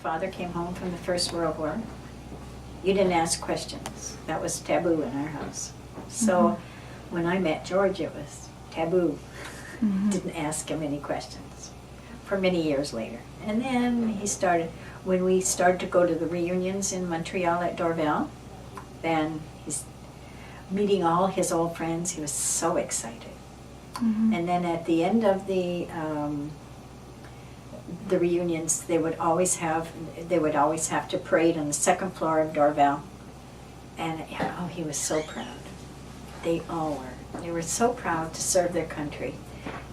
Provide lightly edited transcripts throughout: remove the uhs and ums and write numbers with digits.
father came home from the First World War, you didn't ask questions. That was taboo in our house. So when I met George, it was taboo. Didn't ask him any questions for many years later. And then when we started to go to the reunions in Montreal at Dorval, then he's meeting all his old friends. He was so excited. And then at the end of the reunions, they would always have to parade on the second floor of Dorval. And he was so proud. They all were. They were so proud to serve their country.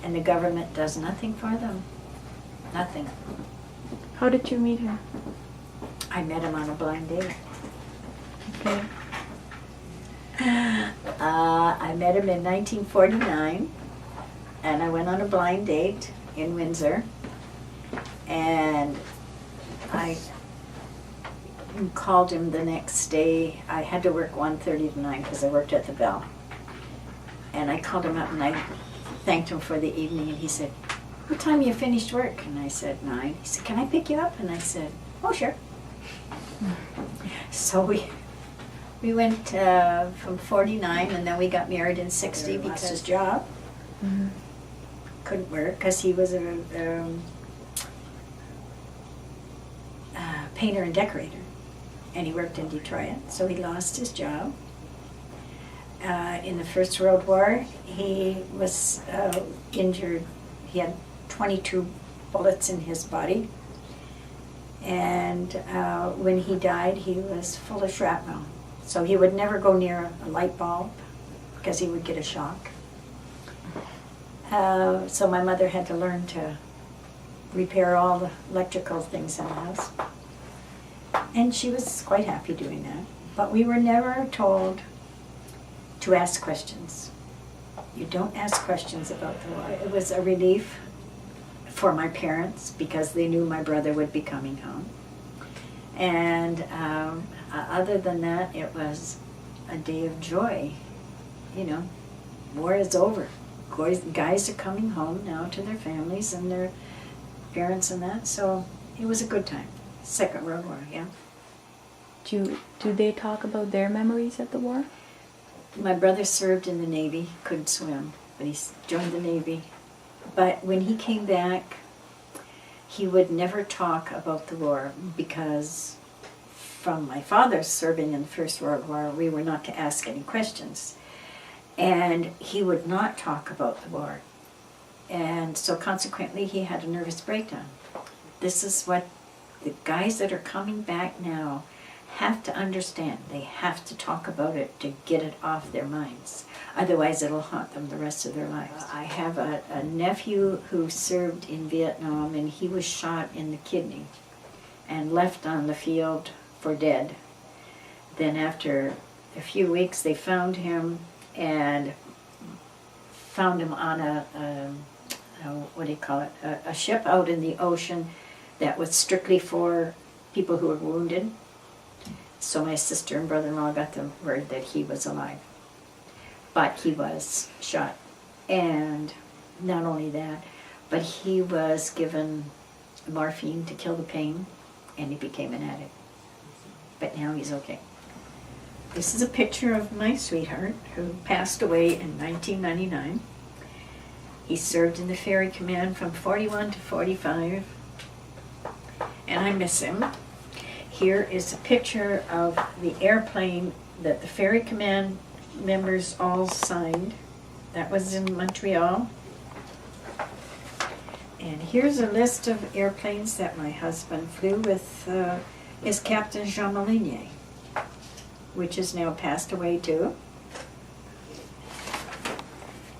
And the government does nothing for them. Nothing. How did you meet him? I met him on a blind date. Okay. I met him in 1949, and I went on a blind date in Windsor. And I called him the next day. I had to work 1:30 to 9 because I worked at the Bell. And I called him up and I thanked him for the evening, and he said, "What time you finished work?" And I said, 9. He said, "Can I pick you up?" And I said, "Oh, sure." So we went from 49, and then we got married in 60 because his job couldn't work because he was a painter and decorator, and he worked in Detroit, so he lost his job. In the First World War, he was injured. He had 22 bullets in his body, and when he died, he was full of shrapnel. So he would never go near a light bulb because he would get a shock. So my mother had to learn to repair all the electrical things in the house. And she was quite happy doing that. But we were never told to ask questions. You don't ask questions about the war. It was a relief for my parents because they knew my brother would be coming home. And other than that, it was a day of joy. You know, war is over. Guys are coming home now to their families and their parents and that, so it was a good time. Second World War, yeah. Do they talk about their memories of the war? My brother served in the Navy, couldn't swim, but he joined the Navy. But when he came back, he would never talk about the war because from my father serving in the First World War, we were not to ask any questions. And he would not talk about the war. And so consequently, he had a nervous breakdown. This is what the guys that are coming back now have to understand. They have to talk about it to get it off their minds. Otherwise, it'll haunt them the rest of their lives. I have a nephew who served in Vietnam, and he was shot in the kidney and left on the field for dead. Then after a few weeks, they found him and found him on a ship out in the ocean that was strictly for people who were wounded. So my sister and brother-in-law got the word that he was alive. But he was shot. And not only that, but he was given morphine to kill the pain, and he became an addict. But now he's okay. This is a picture of my sweetheart who passed away in 1999. He served in the Ferry Command from 41 to 45, and I miss him. Here is a picture of the airplane that the Ferry Command members all signed. That was in Montreal. And here's a list of airplanes that my husband flew with his Captain Jean Molinier, which has now passed away too.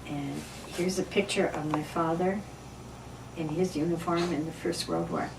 And here's a picture of my father in his uniform in the First World War.